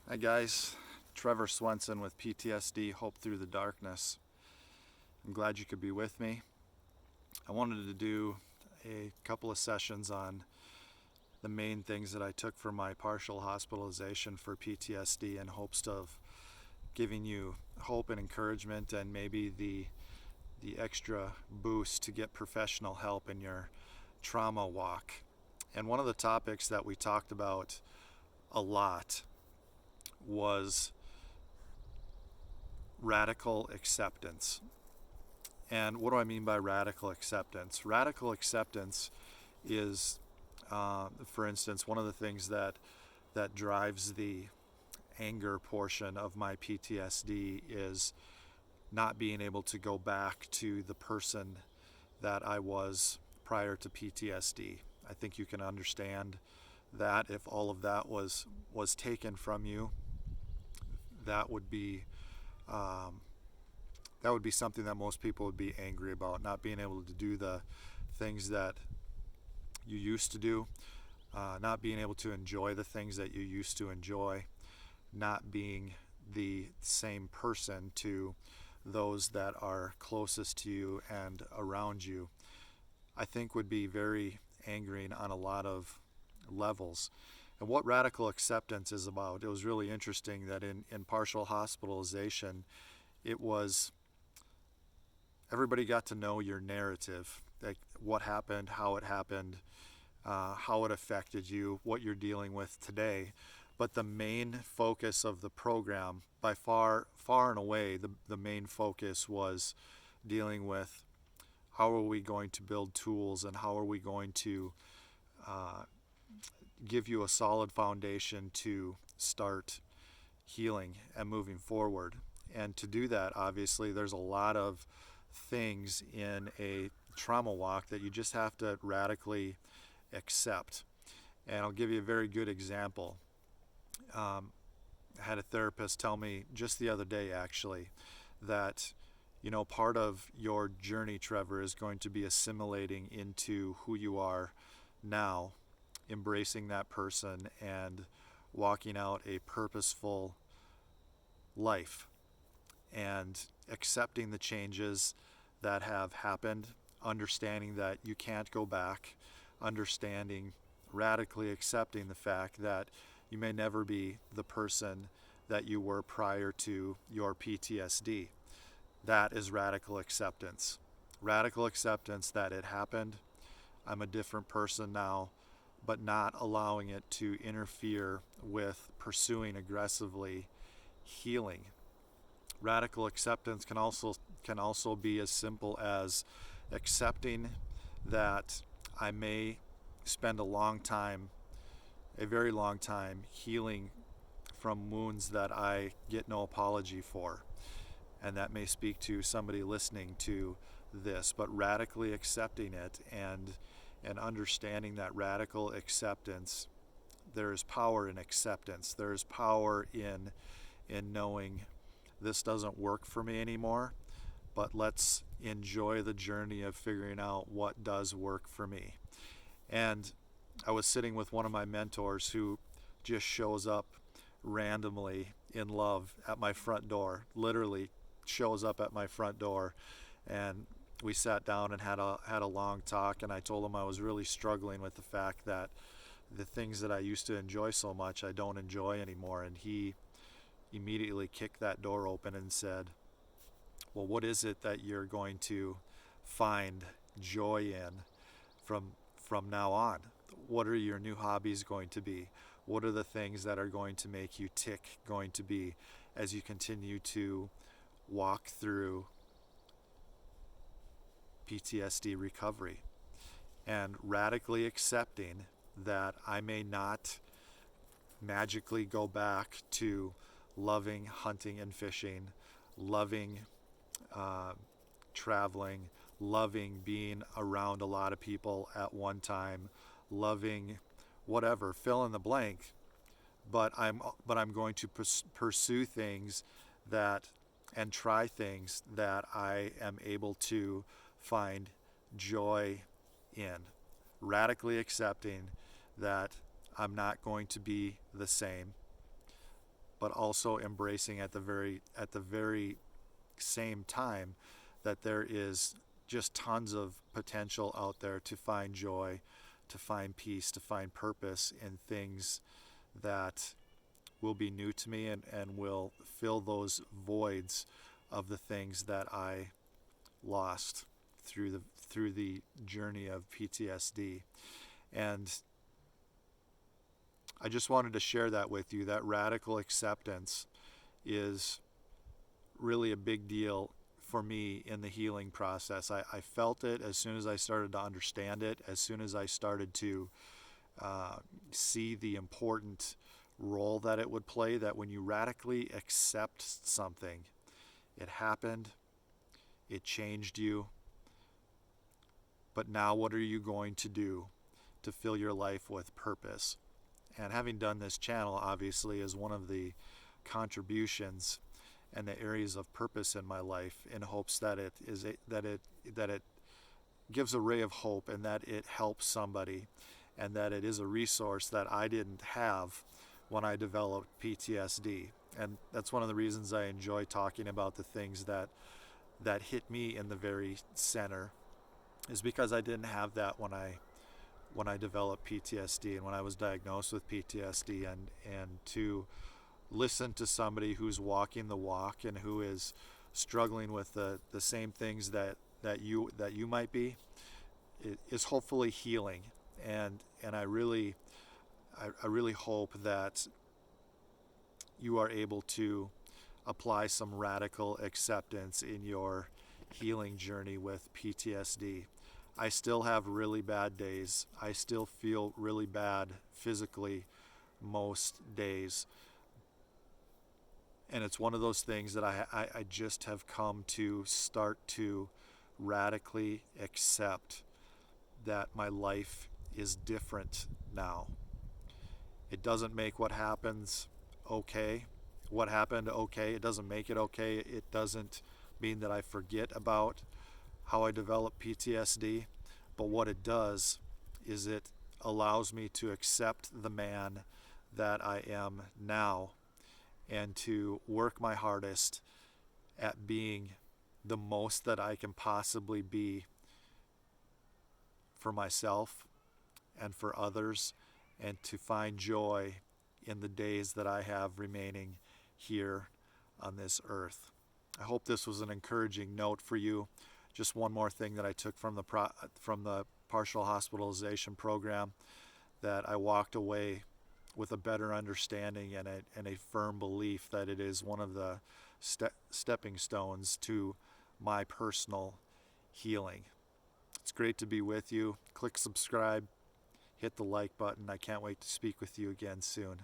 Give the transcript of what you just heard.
Hi guys, Trevor Swenson with PTSD, Hope Through the Darkness. I'm glad you could be with me. I wanted to do a couple of sessions on the main things that I took for my partial hospitalization for PTSD in hopes of giving you hope and encouragement and maybe the extra boost to get professional help in your trauma walk. And one of the topics that we talked about a lot was radical acceptance. And what do I mean by radical acceptance? Radical acceptance is, for instance, one of the things that drives the anger portion of my PTSD is not being able to go back to the person that I was prior to PTSD. I think you can understand that if all of that was taken from you, that would be um, that would be something that most people would be angry about, not being able to do the things that you used to do, not being able to enjoy the things that you used to enjoy, not being the same person to those that are closest to you and around you. I think would be very angering on a lot of levels. And what radical acceptance is about, it was really interesting that in partial hospitalization, it was everybody got to know your narrative, like what happened, how it affected you, what you're dealing with today. But the main focus of the program, by far and away, the main focus was dealing with how are we going to build tools and how are we going to uh, give you a solid foundation to start healing and moving forward. And to do that, obviously, there's a lot of things in a trauma walk that you just have to radically accept. And I'll give you a very good example. Um, I had a therapist tell me just the other day, actually, that part of your journey, Trevor, is going to be assimilating into who you are now, embracing that person and walking out a purposeful life and accepting the changes that have happened, understanding that you can't go back, understanding, radically accepting the fact that you may never be the person that you were prior to your PTSD. That is radical acceptance. Radical acceptance that it happened. I'm a different person now, but not allowing it to interfere with pursuing aggressively healing. Radical acceptance can also be as simple as accepting that I may spend a very long time healing from wounds that I get no apology for. And that may speak to somebody listening to this, but radically accepting it and understanding that radical acceptance, there is power in acceptance. There is power in knowing this doesn't work for me anymore, but let's enjoy the journey of figuring out what does work for me. And I was sitting with one of my mentors who just shows up randomly in love at my front door, literally shows up at my front door. And we sat down and had a long talk, and I told him I was really struggling with the fact that the things that I used to enjoy so much I don't enjoy anymore. And he immediately kicked that door open and said, well, what is it that you're going to find joy in from now on? What are your new hobbies going to be? What are the things that are going to make you tick going to be as you continue to walk through PTSD recovery? And radically accepting that I may not magically go back to loving hunting and fishing, loving uh, traveling, loving being around a lot of people at one time, loving whatever, fill in the blank. But I'm going to pursue things that and try things that I am able to find joy in. Radically accepting that I'm not going to be the same. but also embracing at the very same time that there is just tons of potential out there to find joy, to find peace, to find purpose in things that will be new to me, and will fill those voids of the things that I lost through the journey of PTSD. And I just wanted to share that with you. That radical acceptance is really a big deal for me in the healing process. I felt it as soon as I started to understand it, as soon as I started to see the important role that it would play, that when you radically accept something, it happened, it changed you, but now what are you going to do to fill your life with purpose? And having done this channel, obviously, is one of the contributions and the areas of purpose in my life, in hopes that it gives a ray of hope, and that it helps somebody, and that it is a resource that I didn't have when I developed PTSD. And that's one of the reasons I enjoy talking about the things that hit me in the very center, is because I didn't have that when I developed PTSD and when I was diagnosed with PTSD. And to listen to somebody who's walking the walk and who is struggling with the same things that you might be, is hopefully healing. And I really hope that you are able to apply some radical acceptance in your healing journey with PTSD. I still have really bad days. I still feel really bad physically most days. And it's one of those things that I just have come to start to radically accept, that my life is different now. It doesn't make what happens okay. What happened okay. It doesn't make it okay. It doesn't mean that I forget about how I developed PTSD. But what it does is it allows me to accept the man that I am now, and to work my hardest at being the most that I can possibly be for myself and for others, and to find joy in the days that I have remaining here on this earth. I hope this was an encouraging note for you. Just one more thing that I took from the partial hospitalization program, that I walked away with a better understanding and a firm belief that it is one of the stepping stones to my personal healing. It's great to be with you. Click subscribe, hit the like button. I can't wait to speak with you again soon.